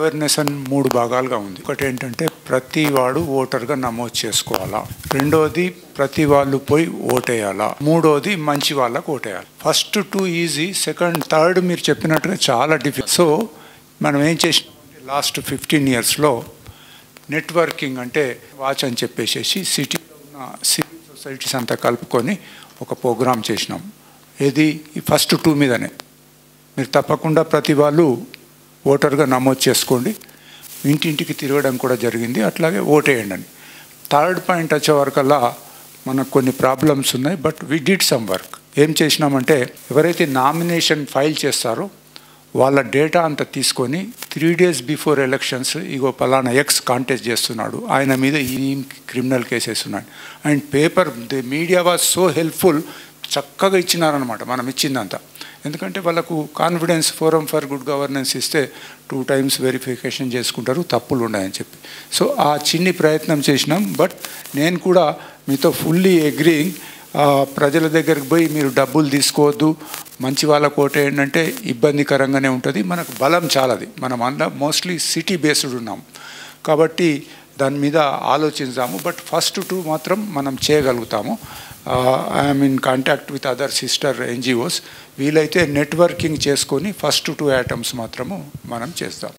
Awareness అని 3 భాగాలుగా ఉంది. ఒకటి ఏంటంటే ప్రతి వాడు ఓటర్గా నమోదు చేసుకోవాలా, రెండోది ప్రతి వాళ్ళు పోయి ఓటేయాలా, మూడోది మంచి వాళ్ళకు ఓటేయాలి. ఫస్ట్ 2 ఈజీ, సెకండ్ థర్డ్ మీరు చెప్పినట్టుగా చాలా డిఫికల్ట్. సో మనం ఏం చేసినామంటే లాస్ట్ 15 ఇయర్స్లో నెట్వర్కింగ్ అంటే వాచ్ అని చెప్పేసి సిటీలో ఉన్న సివిల్ సొసైటీస్ అంతా కలుపుకొని ఒక ప్రోగ్రామ్ చేసినాం. ఏది ఈ ఫస్ట్ 2 మీదనే మీరు తప్పకుండా ప్రతి వాళ్ళు ఓటర్గా నమోదు చేసుకోండి, ఇంటింటికి తిరగడం కూడా జరిగింది, అట్లాగే ఓటేయండి అని. థర్డ్ పాయింట్ వచ్చే వరకల్లా మనకు కొన్ని ప్రాబ్లమ్స్ ఉన్నాయి, but we did some work. ఏం చేసినామంటే ఎవరైతే నామినేషన్ ఫైల్ చేస్తారో వాళ్ళ డేటా అంతా తీసుకొని 3 days బిఫోర్ ఎలక్షన్స్ ఇగో పలానా ఎక్స్ కాంటెస్ట్ చేస్తున్నాడు, ఆయన మీద ఈ క్రిమినల్ కేసెస్ ఉన్నాయి and paper the media was so helpful, చక్కగా ఇచ్చినారనమాట మనం ఇచ్చిందంతా. ఎందుకంటే వాళ్ళకు confidence forum for good governance ఇస్తే 2 times వెరిఫికేషన్ చేసుకుంటారు, తప్పులు ఉన్నాయని చెప్పి. సో ఆ చిన్ని ప్రయత్నం చేసినాం. బట్ నేను కూడా మీతో ఫుల్లీ అగ్రీయింగ్. ప్రజల దగ్గరికి పోయి మీరు డబ్బులు తీసుకోవద్దు, మంచి వాళ్ళకు ఓటేయండి అంటే ఇబ్బందికరంగానే ఉంటుంది. మనకు బలం చాలది, మనం అందరం మోస్ట్లీ సిటీ బేస్డ్ ఉన్నాం కాబట్టి దాని మీద ఆలోచించాము. బట్ ఫస్ట్ 2 మాత్రం మనం చేయగలుగుతాము. I'm in contact with other sister NGOs. వీలైతే నెట్వర్కింగ్ చేసుకొని ఫస్ట్ 2 ఐటమ్స్ మాత్రము మనం చేస్తాం.